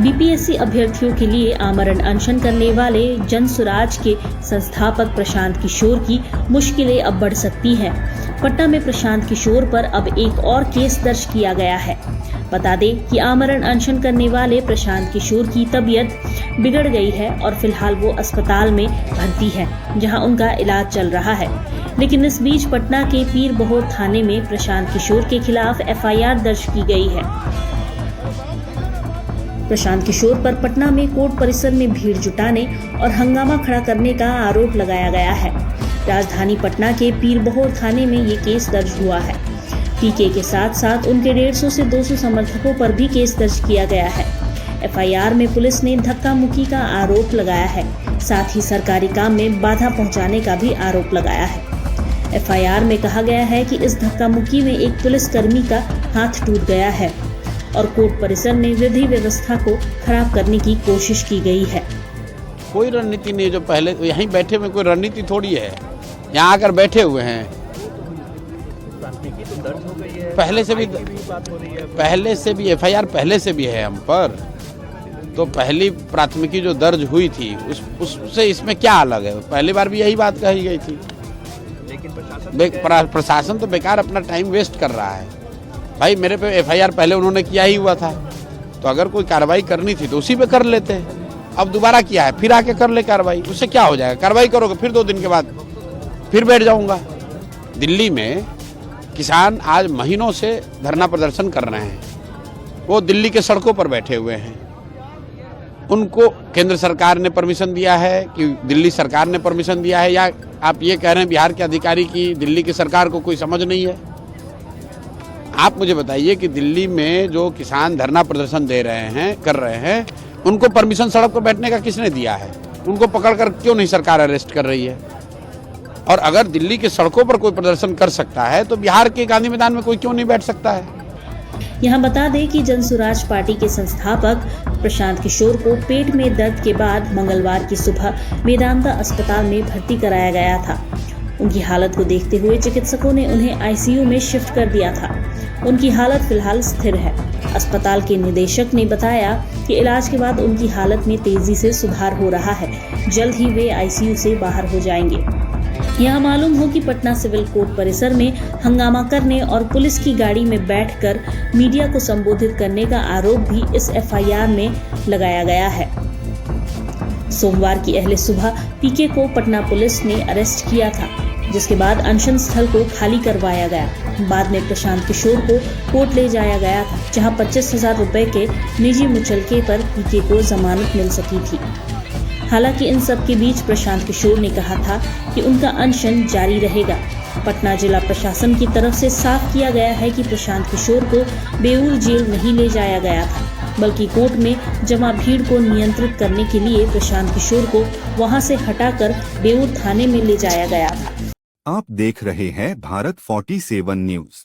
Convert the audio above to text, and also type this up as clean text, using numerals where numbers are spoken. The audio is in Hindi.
बीपीएससी अभ्यर्थियों के लिए आमरण अनशन करने वाले जनसुराज के संस्थापक प्रशांत किशोर की मुश्किलें अब बढ़ सकती हैं। पटना में प्रशांत किशोर पर अब एक और केस दर्ज किया गया है। बता दें कि आमरण अनशन करने वाले प्रशांत किशोर की तबीयत बिगड़ गई है और फिलहाल वो अस्पताल में भर्ती है, जहां उनका इलाज चल रहा है। लेकिन इस बीच पटना के पीर बहोर थाने में प्रशांत किशोर के खिलाफ एफआईआर दर्ज की गई है। प्रशांत किशोर पर पटना में कोर्ट परिसर में भीड़ जुटाने और हंगामा खड़ा करने का आरोप लगाया गया है। राजधानी पटना के पीर बहोर थाने में ये केस दर्ज हुआ है। पीके के साथ साथ उनके 150 से 200 समर्थकों पर भी केस दर्ज किया गया है। एफआईआर में पुलिस ने धक्का मुक्की का आरोप लगाया है, साथ ही सरकारी काम में बाधा पहुंचाने का भी आरोप लगाया है। एफआईआर में कहा गया है कि इस धक्का मुक्की में एक पुलिसकर्मी का हाथ टूट गया है और कोर्ट परिसर में विधि व्यवस्था को खराब करने की कोशिश की गई है। कोई रणनीति नहीं, जो पहले यहीं बैठे हुए कोई रणनीति थोड़ी है, यहाँ आकर बैठे हुए हैं। पहले से भी एफआईआर पहले से भी है हम पर, तो पहली प्राथमिकी जो दर्ज हुई थी उससे इसमें क्या अलग है? पहली बार भी यही बात कही गई थी। लेकिन प्रशासन तो बेकार अपना टाइम वेस्ट कर रहा है। भाई मेरे पे एफआईआर पहले उन्होंने किया ही हुआ था, तो अगर कोई कार्रवाई करनी थी तो उसी पे कर लेते हैं। अब दोबारा किया है, फिर आके कर ले कार्रवाई, उससे क्या हो जाएगा? कार्रवाई करोगे फिर 2 दिन के बाद फिर बैठ जाऊंगा। दिल्ली में किसान आज महीनों से धरना प्रदर्शन कर रहे हैं, वो दिल्ली के सड़कों पर बैठे हुए हैं। उनको केंद्र सरकार ने परमिशन दिया है कि दिल्ली सरकार ने परमिशन दिया है, या आप ये कह रहे हैं बिहार के अधिकारी की दिल्ली की सरकार को कोई समझ नहीं है? आप मुझे बताइए कि दिल्ली में जो किसान धरना प्रदर्शन कर रहे हैं, उनको परमिशन सड़क पर बैठने का किसने दिया है? उनको पकड़कर क्यों नहीं सरकार अरेस्ट कर रही है? और अगर दिल्ली के सड़कों पर कोई प्रदर्शन कर सकता है तो बिहार के गांधी मैदान में कोई क्यों नहीं बैठ सकता है? यहाँ बता दें कि जनसुराज पार्टी के संस्थापक प्रशांत किशोर को पेट में दर्द के बाद मंगलवार की सुबह वेदांता अस्पताल में भर्ती कराया गया था। उनकी हालत को देखते हुए चिकित्सकों ने उन्हें आईसीयू में शिफ्ट कर दिया था। उनकी हालत फिलहाल स्थिर है। अस्पताल के निदेशक ने बताया कि इलाज के बाद उनकी हालत में तेजी से सुधार हो रहा है। जल्द ही वे आईसीयू से बाहर हो जाएंगे। यहाँ मालूम हो कि पटना सिविल कोर्ट परिसर में हंगामा करने और पुलिस की गाड़ी में बैठकर मीडिया को संबोधित करने का आरोप भी इस एफआईआर में लगाया गया है। सोमवार की अहले सुबह पीके को पटना पुलिस ने अरेस्ट किया था, जिसके बाद अनशन स्थल को खाली करवाया गया। बाद में प्रशांत किशोर को कोर्ट ले जाया गया था, जहां 25,000 रुपए के निजी मुचलके पर पीके को जमानत मिल सकी थी। हालांकि इन सब के बीच प्रशांत किशोर ने कहा था कि उनका अनशन जारी रहेगा। पटना जिला प्रशासन की तरफ से साफ किया गया है कि प्रशांत किशोर को बेऊर जेल नहीं ले जाया गया था, बल्कि कोर्ट में जमा भीड़ को नियंत्रित करने के लिए प्रशांत किशोर को वहां से हटाकर बेऊर थाने में ले जाया गया था। आप देख रहे हैं भारत 47 न्यूज।